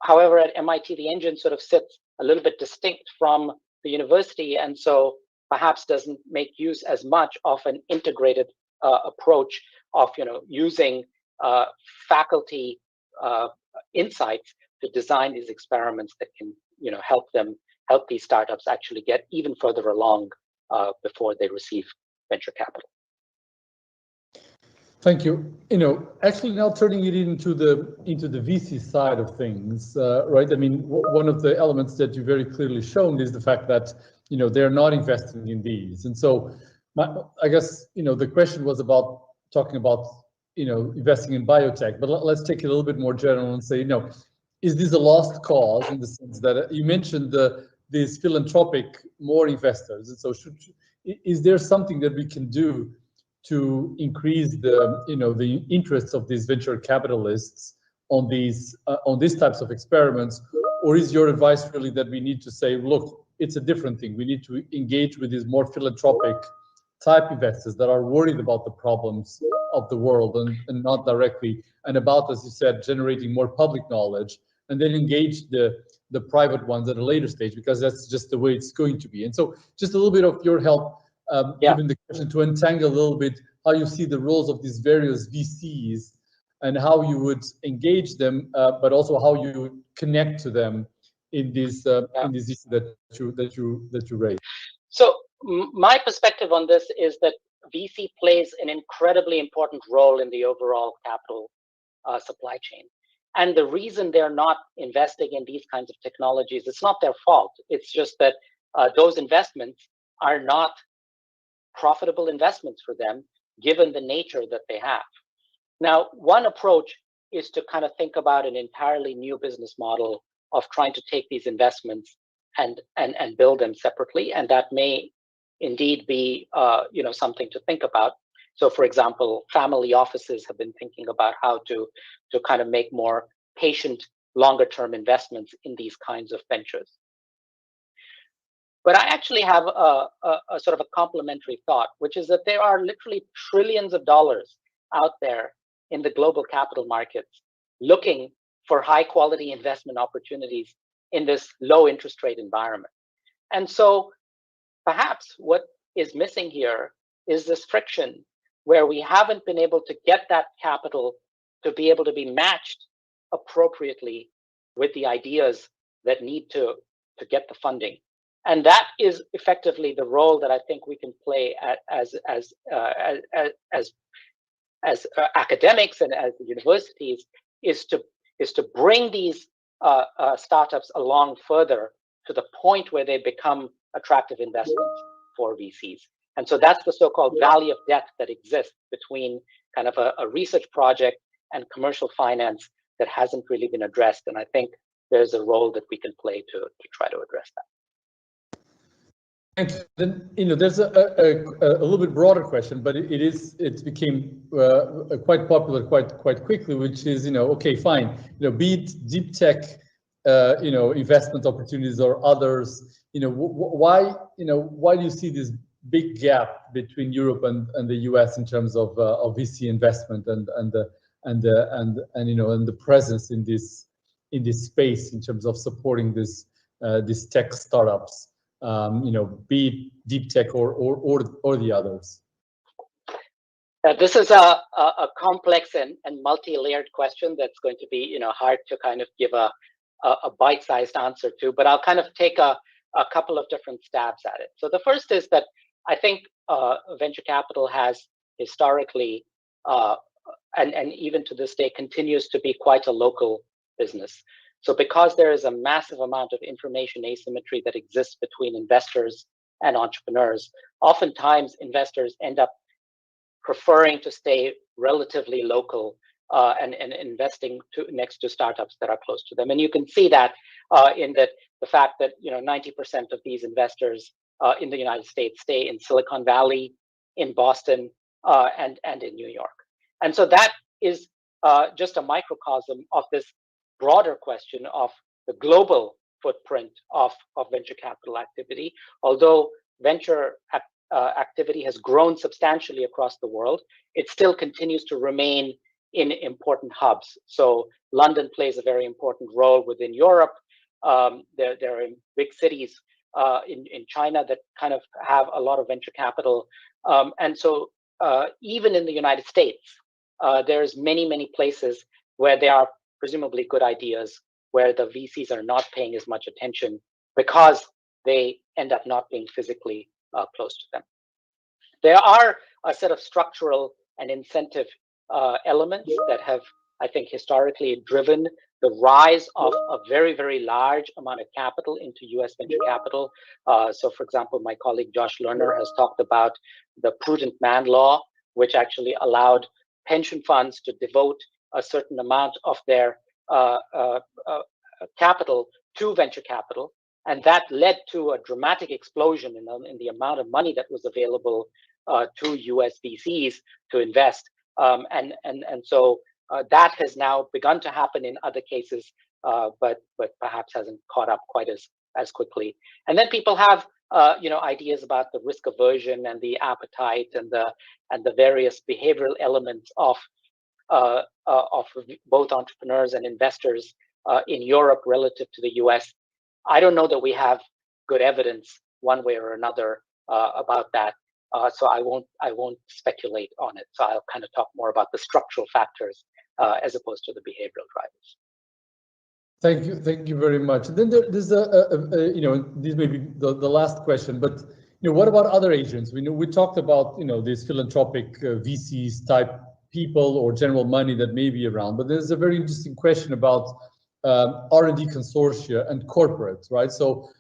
However, at MIT, the engine sort of sits a little bit distinct from the university, and so perhaps doesn't make use as much of an integrated approach of using faculty insights to design these experiments that can help these startups actually get even further along before they receive venture capital. Thank you. Actually now turning it into the VC side of things, right? I mean, one of the elements that you very clearly shown is the fact that they're not investing in these, and so I guess the question was about talking about investing in biotech, but let's take it a little bit more general and say, is this a lost cause in the sense that you mentioned these philanthropic more investors, and so is there something that we can do to increase the interests of these venture capitalists on these types of experiments, or is your advice really that we need to say, look, it's a different thing. We need to engage with these more philanthropic type investors that are worried about the problems of the world and not directly, and about, as you said, generating more public knowledge, and then engage the private ones at a later stage, because that's just the way it's going to be. And so just a little bit of your help, given the question, to untangle a little bit how you see the roles of these various VCs and how you would engage them, but also how you connect to them in these issues that you raised. So my perspective on this is that VC plays an incredibly important role in the overall capital supply chain. And the reason they're not investing in these kinds of technologies, it's not their fault. It's just that those investments are not profitable investments for them, given the nature that they have. Now, one approach is to kind of think about an entirely new business model of trying to take these investments and build them separately, and that may indeed be something to think about. So, for example, family offices have been thinking about how to kind of make more patient, longer-term investments in these kinds of ventures. But I actually have a sort of a complementary thought, which is that there are literally trillions of dollars out there in the global capital markets looking for high-quality investment opportunities in this low interest rate environment. And so perhaps what is missing here is this friction where we haven't been able to get that capital to be able to be matched appropriately with the ideas that need to get the funding. And that is effectively the role that I think we can play as academics and as universities is to bring these startups along further to the point where they become attractive investments for VCs. And so that's the so-called valley of death that exists between kind of a research project and commercial finance that hasn't really been addressed. And I think there's a role that we can play to try to address that. And then, there's a little bit broader question, but it became quite popular quite quickly, which is, okay, fine, be it deep tech, investment opportunities or others, why do you see this big gap between Europe and the US in terms of VC investment and the presence in this space in terms of supporting these tech startups? Be it deep tech or the others? This is a complex and multi-layered question that's going to be hard to kind of give a bite-sized answer to, but I'll kind of take a couple of different stabs at it. So the first is that I think venture capital has historically and even to this day continues to be quite a local business. So because there is a massive amount of information asymmetry that exists between investors and entrepreneurs, oftentimes investors end up preferring to stay relatively local and investing next to startups that are close to them. And you can see that in the fact that 90% of these investors in the United States stay in Silicon Valley, in Boston, and in New York. And so that is just a microcosm of this broader question of the global footprint of venture capital activity. Although venture activity has grown substantially across the world, it still continues to remain in important hubs. So London plays a very important role within Europe. There are big cities in China that kind of have a lot of venture capital. And so even in the United States, there's many places where there are presumably good ideas where the VCs are not paying as much attention because they end up not being physically close to them. There are a set of structural and incentive elements that have, I think, historically driven the rise of a very large amount of capital into US venture capital. So for example, my colleague Josh Lerner has talked about the Prudent Man Law, which actually allowed pension funds to devote a certain amount of their capital to venture capital. And that led to a dramatic explosion in the amount of money that was available to US VCs to invest. And so that has now begun to happen in other cases, but perhaps hasn't caught up quite as quickly. And then people have ideas about the risk aversion and the appetite and the various behavioral elements of both entrepreneurs and investors in Europe relative to the US. I don't know that we have good evidence one way or another about that. So I won't speculate on it. So I'll kind of talk more about the structural factors as opposed to the behavioral drivers. Thank you very much. And then there's this may be the last question, but what about other agents? We talked about these philanthropic VCs type people or general money that may be around, but there's a very interesting question about R&D consortia and corporates, right? So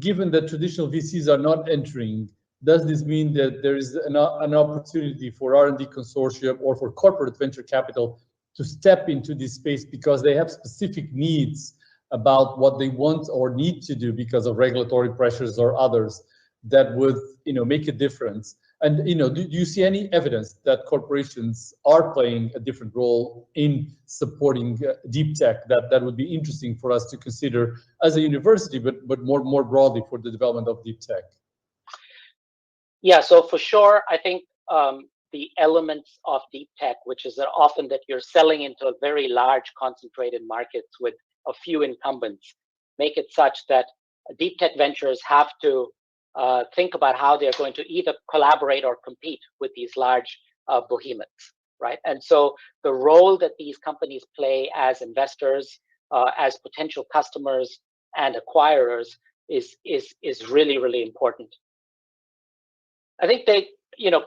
given that traditional VCs are not entering, does this mean that there is an opportunity for R&D consortia or for corporate venture capital to step into this space because they have specific needs about what they want or need to do because of regulatory pressures or others that would make a difference? And do you see any evidence that corporations are playing a different role in supporting deep tech that would be interesting for us to consider as a university, but more broadly for the development of deep tech? Yeah, so for sure, I think the elements of deep tech, which is often that you're selling into a very large concentrated markets with a few incumbents, make it such that deep tech ventures have to think about how they're going to either collaborate or compete with these large behemoths, right? And so the role that these companies play as investors, as potential customers and acquirers is really important. I think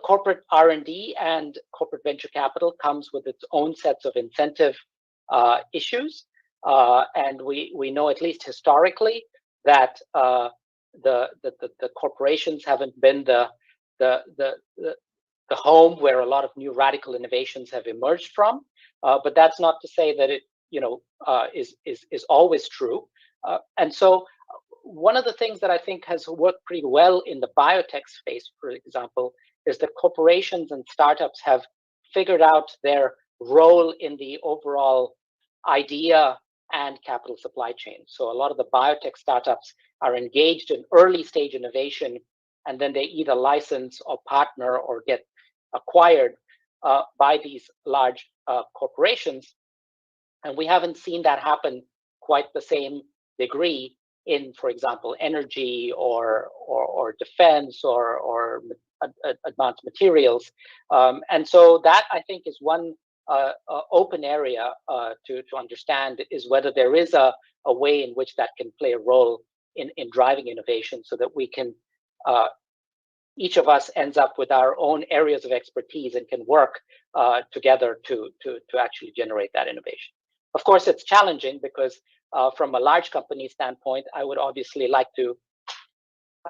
corporate R&D and corporate venture capital comes with its own sets of incentive issues, and we know, at least historically, that the corporations haven't been the home where a lot of new radical innovations have emerged from. But that's not to say that it is always true. And so one of the things that I think has worked pretty well in the biotech space, for example, is that corporations and startups have figured out their role in the overall idea and capital supply chain. So a lot of the biotech startups are engaged in early stage innovation, and then they either license or partner or get acquired by these large corporations. And we haven't seen that happen quite the same degree in, for example, energy or defense or advanced materials. And so that, I think, is one open area to understand, is whether there is a way in which that can play a role in driving innovation, so that we can, each of us ends up with our own areas of expertise and can work together to actually generate that innovation. Of course, it's challenging because from a large company standpoint, I would obviously like to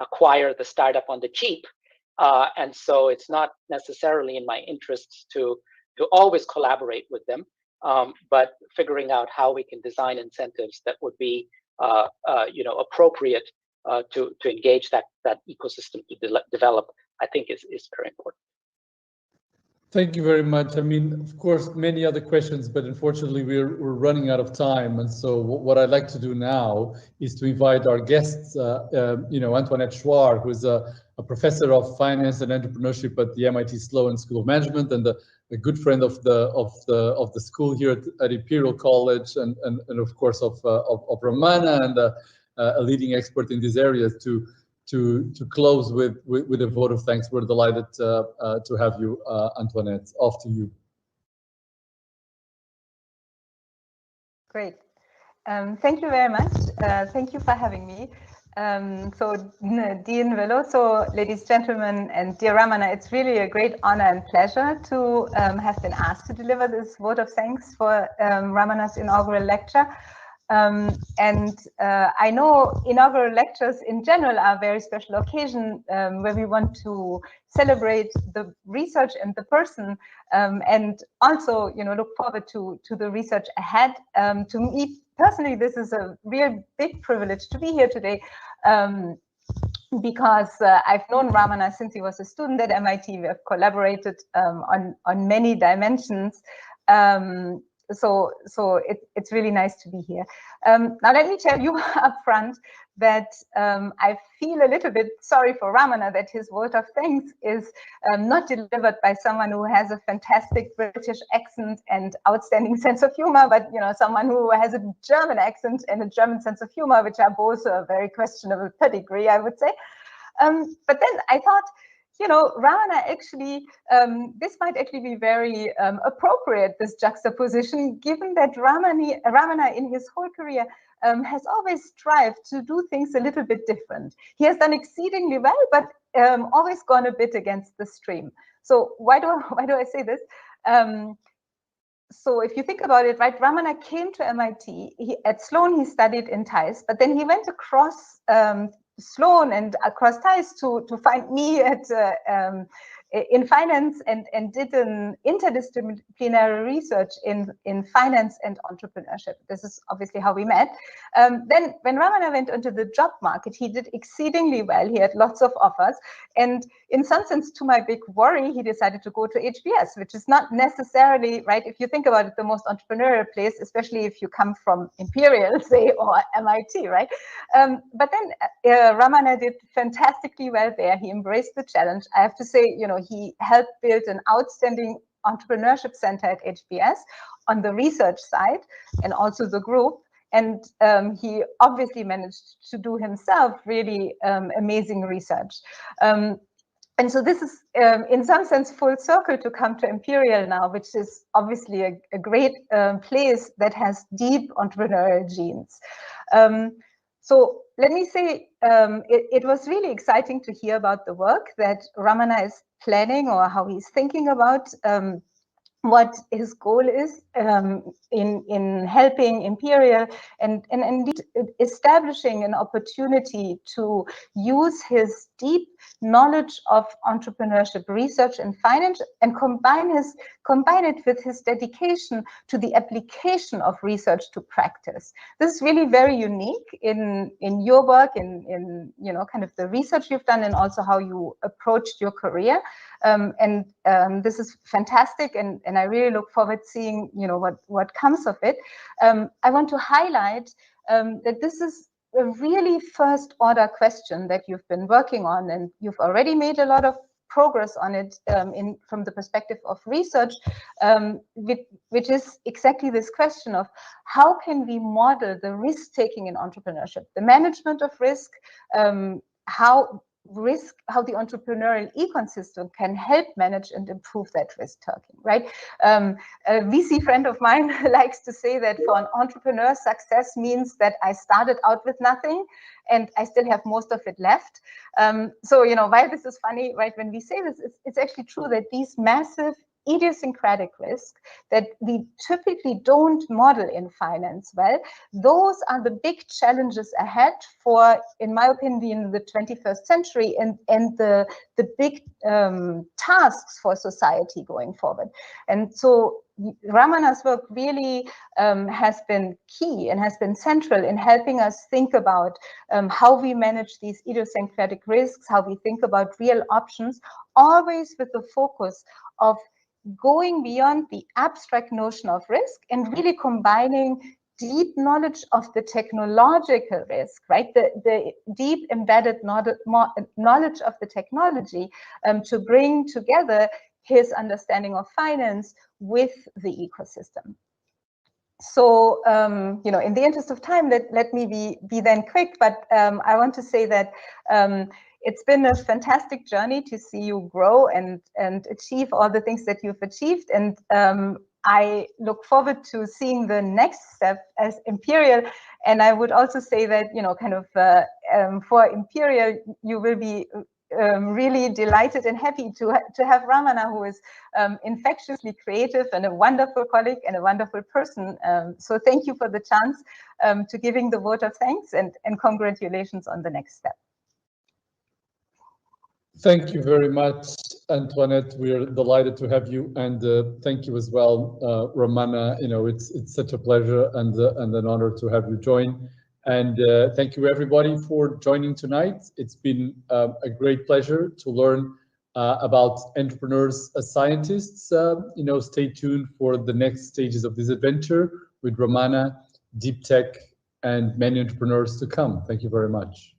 acquire the startup on the cheap. And so it's not necessarily in my interests to always collaborate with them, but figuring out how we can design incentives that would be appropriate to engage that ecosystem to develop, I think is very important. Thank you very much. I mean, of course, many other questions, but unfortunately we're running out of time. And so what I'd like to do now is to invite our guests, Antoinette Chouard, who's a professor of finance and entrepreneurship at the MIT Sloan School of Management, and a good friend of the school here at Imperial College, and of course of Ramana, and a leading expert in these areas, to close with a vote of thanks. We're delighted to have you, Antoinette. Off to you. Great. Thank you very much. Thank you for having me. So, Dean Veloso, ladies, gentlemen, and dear Ramana, it's really a great honor and pleasure to have been asked to deliver this vote of thanks for Ramana's inaugural lecture. I know inaugural lectures in general are a very special occasion where we want to celebrate the research and the person, and also, look forward to the research ahead. To me personally, this is a real big privilege to be here today, because I've known Ramana since he was a student at MIT. We have collaborated on many dimensions. So it's really nice to be here. Now let me tell you up front that I feel a little bit sorry for Ramana that his vote of thanks is not delivered by someone who has a fantastic British accent and outstanding sense of humor, but someone who has a German accent and a German sense of humor, which are both a very questionable pedigree, I would say. But then I thought, Ramana actually, this might actually be very appropriate, this juxtaposition, given that Ramana in his whole career has always strived to do things a little bit different. He has done exceedingly well, but always gone a bit against the stream. So why do I say this? So if you think about it, right, Ramana came to MIT. At Sloan, he studied in Thais, but then he went across Sloan and across Thais to find me at in finance and did an interdisciplinary research in finance and entrepreneurship. This is obviously how we met. Then when Ramana went into the job market, he did exceedingly well. He had lots of offers. And in some sense, to my big worry, he decided to go to HBS, which is not necessarily, right, if you think about it, the most entrepreneurial place, especially if you come from Imperial, say, or MIT, right? But then Ramana did fantastically well there. He embraced the challenge. I have to say, he helped build an outstanding entrepreneurship center at HBS on the research side, and also the group. And he obviously managed to do himself really amazing research. And so this is, in some sense, full circle to come to Imperial now, which is obviously a great place that has deep entrepreneurial genes. So let me say, it was really exciting to hear about the work that Ramana is planning or how he's thinking about what his goal is in helping Imperial and indeed establishing an opportunity to use his deep knowledge of entrepreneurship research and finance and combine it with his dedication to the application of research to practice. This is really very unique in your work, in you know, kind of the research you've done and also how you approached your career. This is fantastic, and I really look forward to seeing, you know, what comes of it. I want to highlight that this is a really first order question that you've been working on, and you've already made a lot of progress on it from the perspective of research, which is exactly this question of how can we model the risk taking in entrepreneurship, the management of risk, how the entrepreneurial ecosystem can help manage and improve that risk taking, right? A VC friend of mine likes to say that for an entrepreneur, success means that I started out with nothing and I still have most of it left. So, you know, while this is funny, right, when we say this, it's actually true that these massive idiosyncratic risks that we typically don't model in finance, well, those are the big challenges ahead for, in my opinion, the 21st century and the big tasks for society going forward. And so Ramana's work really has been key and has been central in helping us think about how we manage these idiosyncratic risks, how we think about real options, always with the focus of going beyond the abstract notion of risk and really combining deep knowledge of the technological risk, right? The deep embedded knowledge of the technology to bring together his understanding of finance with the ecosystem. So, you know, in the interest of time, let me be then quick, but I want to say that it's been a fantastic journey to see you grow and achieve all the things that you've achieved. And I look forward to seeing the next step as Imperial. And I would also say that, you know, kind of for Imperial, you will be really delighted and happy to have Ramana, who is infectiously creative and a wonderful colleague and a wonderful person. So thank you for the chance to giving the vote of thanks and congratulations on the next step. Thank you very much, Antoinette. We're delighted to have you, and thank you as well, Ramana. You know, it's such a pleasure and an honor to have you join. And thank you everybody for joining tonight. It's been a great pleasure to learn about entrepreneurs as scientists. You know, stay tuned for the next stages of this adventure with Ramana, deep tech, and many entrepreneurs to come. Thank you very much.